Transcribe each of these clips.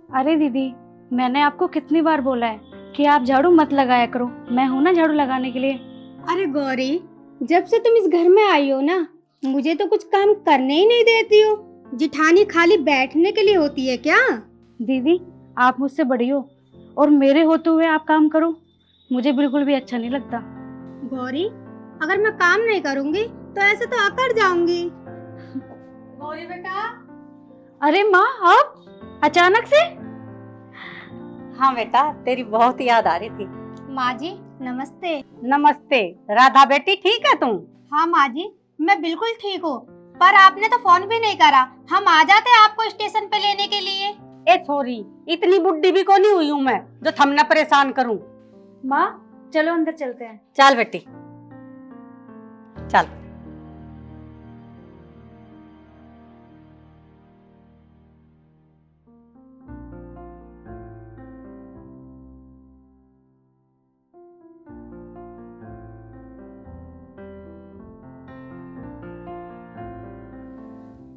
अरे दीदी, मैंने आपको कितनी बार बोला है कि आप झाड़ू मत लगाया करो, मैं हूं ना झाड़ू लगाने के लिए। अरे गौरी, जब से तुम इस घर में आई हो ना, मुझे तो कुछ काम करने ही नहीं देती हो। जिठानी खाली बैठने के लिए होती है क्या? दीदी, आप मुझसे बड़ी हो और मेरे होते हुए आप काम करो, मुझे बिल्कुल भी अच्छा नहीं लगता। गौरी, अगर मैं काम नहीं करूंगी तो ऐसे तो अकड़ जाऊंगी। गौरी बेटा। अरे माँ, आप अचानक से? हाँ बेटा, तेरी बहुत याद आ रही थी। माँ जी नमस्ते। नमस्ते राधा बेटी, ठीक है तुम? हाँ माँ जी, मैं बिल्कुल ठीक हूँ, पर आपने तो फोन भी नहीं करा। हम आ जाते आपको स्टेशन पे लेने के लिए। ए छोरी, इतनी बुड्ढी भी को नहीं हुई हूँ मैं जो थमना परेशान करूं। माँ चलो अंदर चलते हैं। चल बेटी चल।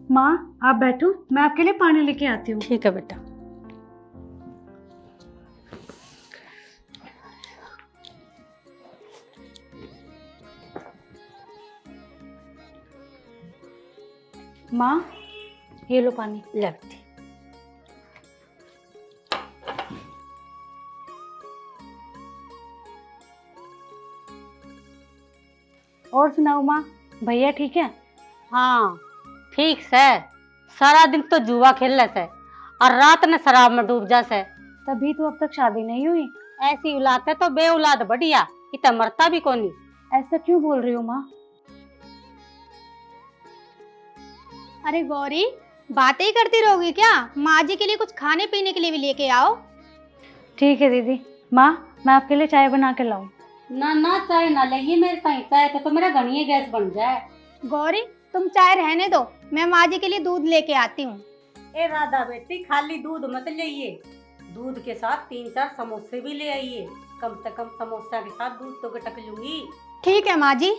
माँ आप बैठो, मैं आपके लिए पानी लेके आती हूँ। ठीक है बेटा। माँ ये लो पानी। ले बेटी। और सुनाओ माँ, भैया ठीक है? हाँ ठीक से, सारा दिन तो जुआ खेल से और रात में शराब में डूब जा से। तभी तो अब तक शादी नहीं हुई। ऐसी औलाद है तो बे औलाद बढ़िया, इतना मरता भी कोनी। ऐसा क्यों बोल रही हो माँ? अरे गौरी, बातें ही करती रहोगी क्या? माँ जी के लिए कुछ खाने पीने के लिए भी लेके आओ। ठीक है दीदी। माँ मैं आपके लिए चाय बना के लाऊं? ना ना, चाय ना लगी मेरे पास, चाय तो मेरा घनी गैस बन जाए। गौरी तुम चाय रहने दो, मैं माँ जी के लिए दूध लेके आती हूँ। ए राधा बेटी, खाली दूध मत लाइए, दूध के साथ 3-4 समोसे भी ले आइए। कम से कम समोसा के साथ दूध तो गटक लूंगी। ठीक है माँ जी।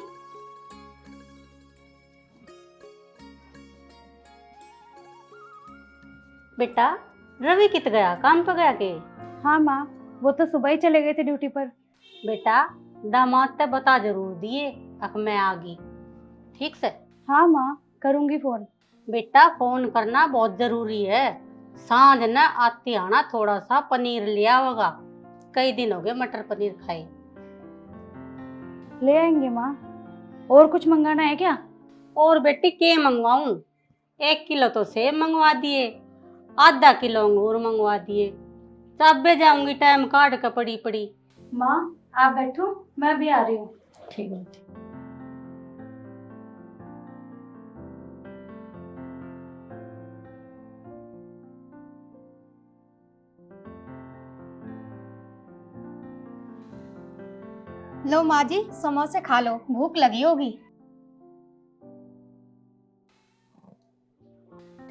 बेटा रवि कित गया, काम पे गया के? हाँ माँ, वो तो सुबह ही चले गए थे ड्यूटी पर। बेटा दामाद ते बता जरूर दिए अक मैं आ गई, ठीक से? हाँ माँ करूँगी फोन। बेटा फोन करना बहुत जरूरी है। सांझ न आती आना, थोड़ा सा पनीर लिया होगा, कई दिन हो गए मटर पनीर खाए। ले आएंगे माँ। और कुछ मंगाना है क्या? और बेटी के मंगवाऊं? 1 किलो तो सेब मंगवा दिए, आधा किलो अंगूर मंगवा दिए, तब भी जाऊंगी टाइम काट कर पड़ी पड़ी। माँ आप बैठो, मैं भी आ रही हूँ। ठीक है। लो माँ जी, समोसे खा लो, भूख लगी होगी।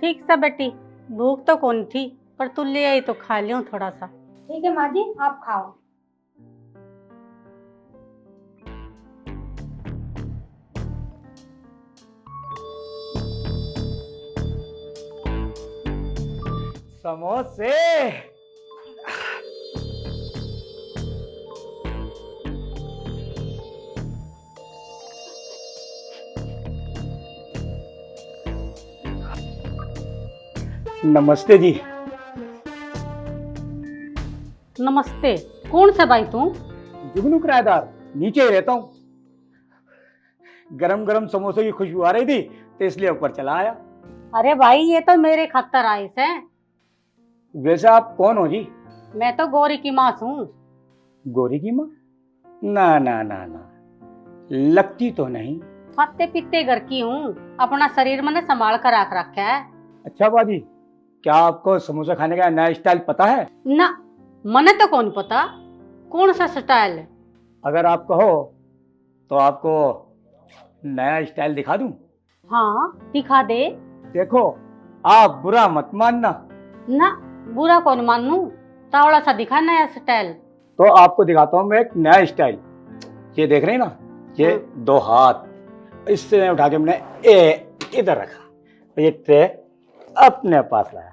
ठीक सा बेटी, भूख तो कौन थी, पर तू ले आई तो खा लियो थोड़ा सा। ठीक है माँ जी, आप खाओ। समोसे। नमस्ते जी। नमस्ते, कौन सा भाई तू? जुगनू किराएदार, नीचे ही रहता हूँ। गरम गरम समोसे की खुशबू आ रही थी तो इसलिए ऊपर चला आया। अरे भाई ये तो मेरे खतर आए से। वैसे आप कौन हो जी? मैं तो गौरी की माँ हूँ। गौरी की माँ? ना ना ना ना, लगती तो नहीं। खाते पीते घर की हूँ, अपना शरीर मैंने संभाल कर रखा है। अच्छा बाजी, क्या आपको समोसा खाने का नया स्टाइल पता है? ना, मने तो कौन पता कौन सा स्टाइल है। अगर आप कहो तो आपको नया स्टाइल दिखा दूं? हाँ दिखा दे। देखो, आप बुरा मत मानना। ना, बुरा कौन मानू, तावड़ा सा दिखा नया स्टाइल। तो आपको दिखाता हूँ मैं एक नया स्टाइल। ये देख रहे हैं ना, ये 2 हाथ, इससे मैं उठा के मैंने इधर रखा, ये ट्रे अपने पास लाया।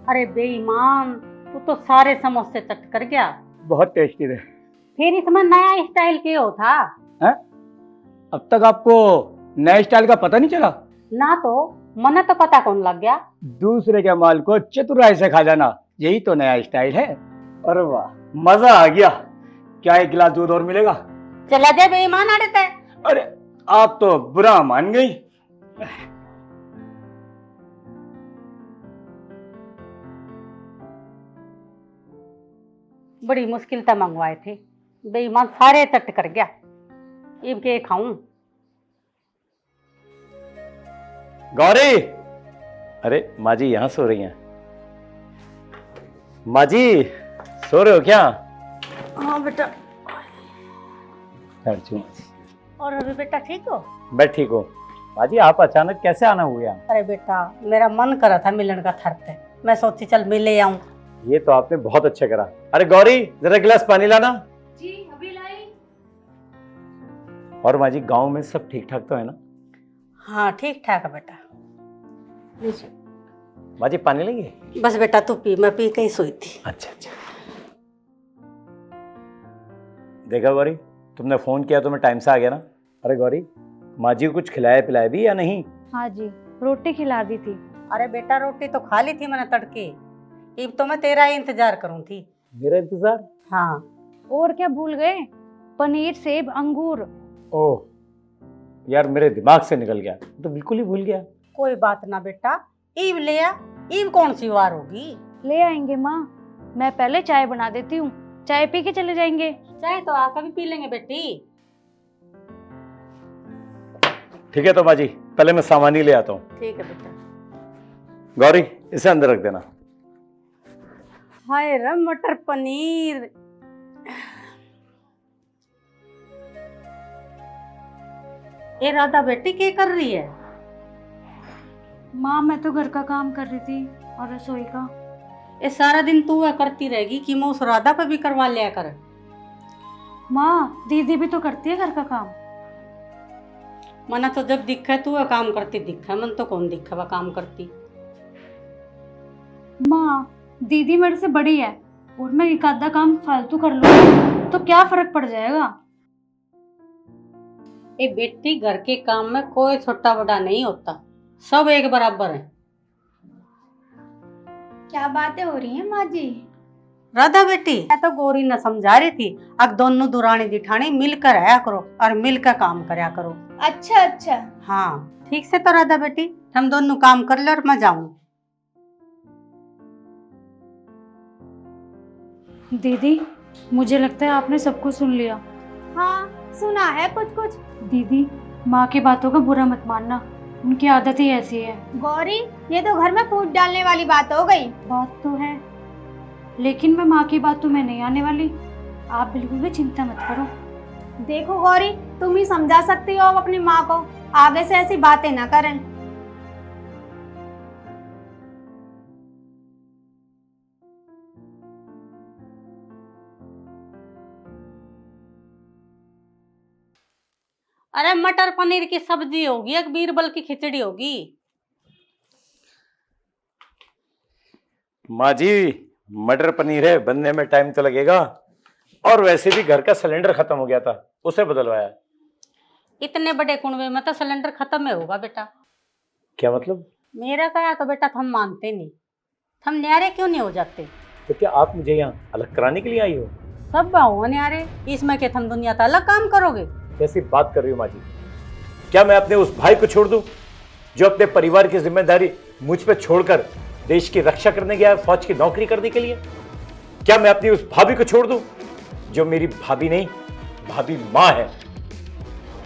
अरे बेईमान, तू तो सारे समोसे चट कर गया। बहुत टेस्टी थे। फिर इसमें नया स्टाइल क्यों था? हैं? अब तक आपको नए स्टाइल का पता नहीं चला? ना तो मने तो पता कौन लग गया। दूसरे के माल को चतुराई से खा जाना, यही तो नया स्टाइल है। अरे वाह, मजा आ गया। क्या एक गिलास दूध और मिलेगा? चला जाए बेईमान आड़े। अरे आप तो बुरा मान गई। बड़ी मुश्किल से मंगवाए थे, बेईमान सारे चट कर गया। इब के खाऊं? गौरी, अरे माँ जी यहाँ सो रही हैं। माँ जी सो रहे हो क्या? हाँ बेटा। अर्जुन, और अभी बेटा ठीक हो? मैं ठीक हूँ। माँ जी आप अचानक कैसे आना हुआ? अरे बेटा, मेरा मन करा था मिलन का थरते, मैं सोची चल मिले आऊं। ये तो आपने बहुत अच्छा करा। अरे गौरी जरा गिलास पानी लाना। जी अभी लाई। और माँ जी गाँव में सब ठीक ठाक तो है ना? हाँ ठीक ठाक है बेटा। माँ जी पानी लेंगे? बस बेटा तू पी, मैं पी के ही सोई थी। अच्छा अच्छा। देखा गौरी, तुमने फोन किया तो मैं टाइम से आ गया ना। अरे गौरी, माँ जी को कुछ खिलाया पिलाया भी या नहीं? हाँ जी, रोटी खिला दी थी। अरे बेटा रोटी तो खा ली थी मैंने तड़के, अब तो मैं तेरा ही इंतजार करूं थी। मेरा इंतजार? हाँ। और क्या भूल गए? पनीर, सेब, अंगूर। ओह यार, मेरे दिमाग से निकल गया, तो बिल्कुल ही भूल गया। कोई बात ना बेटा, ईब ले आ। ईब कौन सी वार होगी? ले आएंगे माँ, मैं पहले चाय बना देती हूँ, चाय पी के चले जाएंगे। चाय तो आकर भी पी लेंगे बेटी। ठीक है तो माँ जी, पहले मैं सामान ही ले आता हूँ। ठीक है बेटा। गौरी इसे अंदर रख देना। हाय रे मटर पनीर। ये राधा बेटी क्या कर रही है? माँ मैं तो घर का काम कर रही थी और रसोई का। ये सारा दिन तू वह करती रहेगी कि मैं उस राधा पे भी करवा लिया कर। माँ दीदी भी तो करती है घर का काम। मना तो जब दिखा तू वह काम करती दिखा, मन तो कौन दिखा वह काम करती। माँ दीदी मेरे से बड़ी है और मैं एक आधा काम फालतू कर लूँ तो क्या फर्क पड़ जाएगा? ये बेटी घर के काम में कोई छोटा बड़ा नहीं होता, सब एक बराबर है। क्या बातें हो रही हैं माँ जी? राधा बेटी मैं तो गौरी न समझा रही थी, अब दोनों दुरानी जिठानी मिलकर रहा करो और मिलकर काम करया करो। अच्छा अच्छा। हाँ ठीक से तो राधा बेटी, हम दोनों काम कर ले और मैं जाऊं। दीदी मुझे लगता है आपने सब कुछ सुन लिया। हाँ सुना है कुछ कुछ। दीदी माँ की बातों का बुरा मत मानना, उनकी आदत ही ऐसी है। गौरी ये तो घर में फूट डालने वाली बात हो गई। बात तो है, लेकिन मैं माँ की बातों में नहीं आने वाली। आप बिल्कुल भी चिंता मत करो। देखो गौरी, तुम ही समझा सकती हो अपनी माँ को, आगे से ऐसी बातें ना करें। अरे मटर पनीर की सब्जी होगी, एक बीरबल की खिचड़ी होगी। माँ जी मटर पनीर है, बनने में टाइम तो लगेगा, और वैसे भी घर का सिलेंडर खत्म हो गया था, उसे बदलवाया। इतने बड़े कुंबे में तो सिलेंडर खत्म है होगा बेटा। क्या मतलब? मेरा कहा तो बेटा हम मानते नहीं, हम न्यारे क्यों नहीं हो जाते? तो क्या आप मुझे यहाँ अलग कराने के लिए आई हो? सब बाहुआ न्यारे, इसमें के थम दुनिया का अलग काम करोगे? कैसी बात कर रही हो माँ जी? क्या मैं अपने उस भाई को छोड़ दूं जो अपने परिवार की जिम्मेदारी मुझ पे छोड़कर देश की रक्षा करने गया है, फौज की नौकरी करने के लिए? क्या मैं अपनी उस भाभी को छोड़ दूं जो मेरी भाभी नहीं, भाभी माँ है?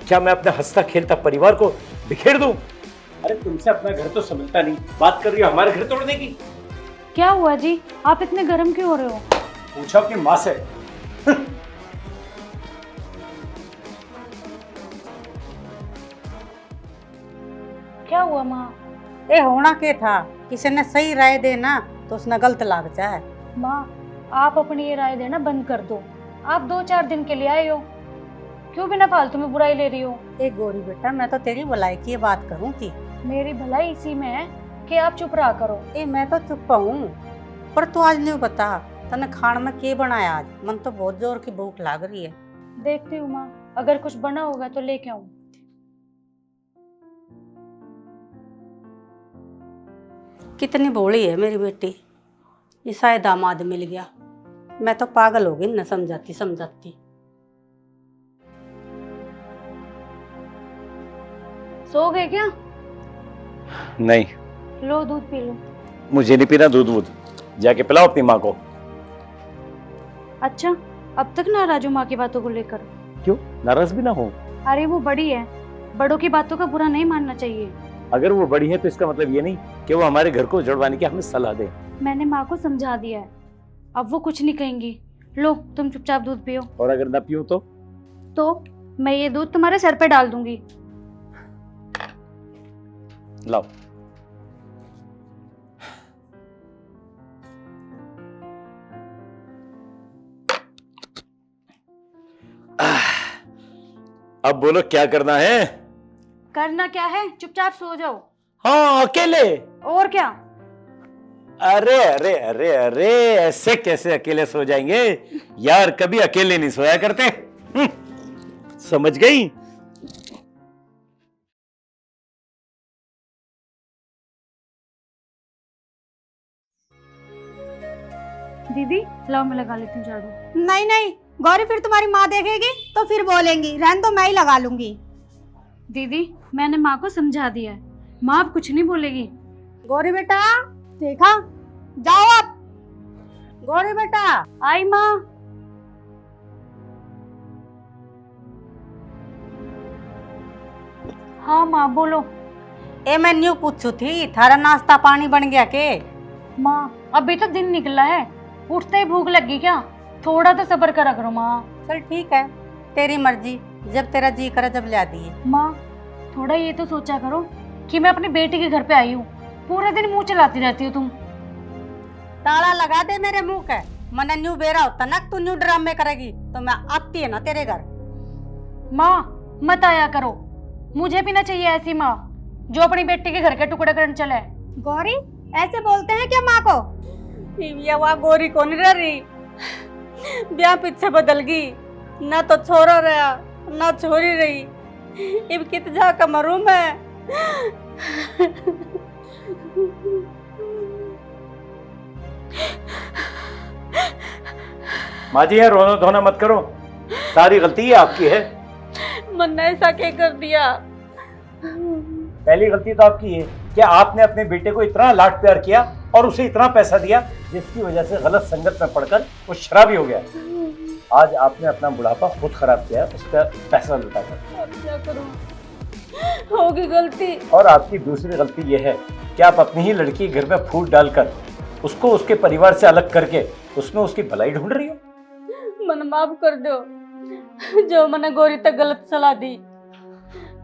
क्या मैं अपना हंसता खेलता परिवार को बिखेर दूं? अरे तुमसे अपना घर तो समझता नहीं, बात कर रही हो हमारे घर तोड़ने की। क्या हुआ जी, आप इतने गर्म क्यों हो रहे हो? पूछो अपनी माँ से। हुआ माँ? ए होना के था, किसी ने सही राय देना तो उसने गलत लाग जाए। माँ आप अपनी ये राय देना बंद कर दो। आप 2-4 दिन के लिए आए हो, क्यों बिना फालतू में बुराई ले रही हो? ए गोरी बेटा, मैं तो तेरी भलाई की ये बात करूँ थी। मेरी भलाई इसी में है कि आप चुप रहा करो। ए मैं तो चुप हूँ, पर तू आज नहीं बता तने खान में के बनाया आज? मन तो बहुत जोर की भूख लाग रही है। देखती हूँ माँ, अगर कुछ बना होगा तो लेके आऊँ। कितनी भोली है मेरी बेटी, ये शायद दामाद मिल गया। मैं तो पागल हो गई न समझाती समझाती। सो गए क्या? नहीं, लो दूध पी लो। मुझे नहीं पीना दूध वूध, जाके पिलाओ अपनी माँ को। अच्छा, अब तक नाराज हो माँ की बातों को लेकर? क्यों, नाराज भी ना हो? अरे वो बड़ी है, बड़ों की बातों का बुरा नहीं मानना चाहिए। अगर वो बड़ी है तो इसका मतलब ये नहीं कि वो हमारे घर को उजड़वाने की हमें सलाह दे। मैंने माँ को समझा दिया है, अब वो कुछ नहीं कहेंगी। लो तुम चुपचाप दूध पियो। और अगर ना पियूं तो मैं ये दूध तुम्हारे सर पे डाल दूंगी। लाओ। अब बोलो क्या करना है? करना क्या है, चुपचाप सो जाओ। हाँ, अकेले? और क्या? अरे अरे अरे अरे, ऐसे कैसे अकेले सो जाएंगे यार? कभी अकेले नहीं सोया करते। समझ गई? दीदी लाओ मैं लगा लेती हूँ झाड़ू। नहीं नहीं गौरी, फिर तुम्हारी माँ देखेगी तो फिर बोलेंगी। रहने दो, मैं ही लगा लूंगी। दीदी मैंने माँ को समझा दिया है, माँ अब कुछ नहीं बोलेगी। गौरी बेटा, देखा, जाओ अब। गौरी बेटा। आई माँ। हाँ माँ बोलो। ए मैं न्यू पूछू थी, थारा नाश्ता पानी बन गया के? माँ अभी तो दिन निकला है, उठते ही भूख लगी क्या? थोड़ा तो सब्र करा करो माँ। चल ठीक है, तेरी मर्जी, जब तेरा जी करे जब ला दिए। माँ थोड़ा ये तो सोचा करो कि मैं अपनी बेटी के घर पे आई हूँ, पूरा दिन मुंह चलाती रहती हो तुम। ताला लगा दे मेरे मुंह के। मने न्यू बेरा होता ना तू न्यू ड्रामे करेगी तो मैं आती है ना तेरे घर। माँ मत आया करो, मुझे भी ना चाहिए ऐसी माँ जो अपनी बेटी के घर के टुकड़े करने चले। गौरी ऐसे बोलते हैं क्या माँ को? ये वहाँ गोरी कौन रही, ब्याह पीछे बदल गई, ना तो छोरा रहा ना छोरी रही। इब कित जा का मरू मैं। माँ जी यार, रोना धोना मत करो, सारी गलती आपकी है। मन ऐसा क्या कर दिया? पहली गलती तो आपकी है कि आपने अपने बेटे को इतना लाड प्यार किया और उसे इतना पैसा दिया जिसकी वजह से गलत संगत में पड़कर वो शराबी हो गया। आज आपने अपना बुढ़ापा खुद खराब किया है, उसका पैसा लुटाकर। अब क्या करूं, होगी गलती। और आपकी दूसरी गलती यह है कि आप अपनी ही लड़की घर में फूट डालकर उसको उसके परिवार से अलग करके उसमें उसकी भलाई ढूंढ रही हो। मन माफ कर दो, जो मैंने गोरी तक गलत सलाह दी।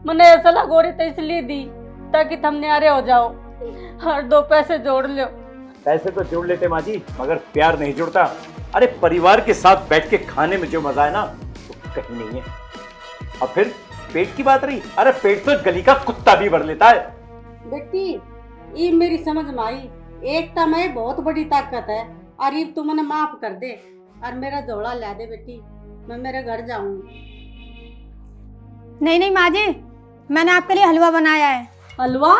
मैंने ये सलाह गोरी तक इसलिए दी ताकि तुम न्यारे हो जाओ और 2 पैसे जोड़ लो। पैसे तो जोड़ लेते माँ जी, मगर प्यार नहीं जुड़ता। अरे परिवार के साथ बैठ के खाने में जो मजा है ना वो कहीं नहीं है। और फिर पेट की बात रही, अरे पेट तो गली का कुत्ता भी भर लेता है। बेटी ये मेरी समझ में आई, एकता में बहुत बड़ी ताकत है। और ये तू मैंने माफ कर दे और मेरा झोला ला दे बेटी, मैं मेरे घर जाऊंगी। नहीं नहीं माँ जी, मैंने आपके लिए हलवा बनाया है। हलवा?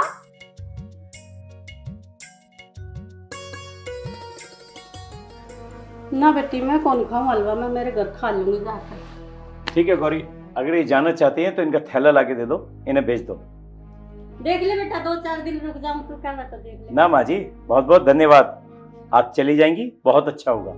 ना बेटी मैं कौन खाऊं हलवा, मैं मेरे घर खा लूंगी जाकर। ठीक है गौरी, अगर ये जाना चाहती हैं तो इनका थैला लाके दे दो, इन्हें भेज दो। देख ले बेटा, 2-4 दिन रुक जाऊं तो क्या, मैं तो देख ले। ना माँ जी, बहुत बहुत धन्यवाद। आप चली जाएंगी बहुत अच्छा होगा।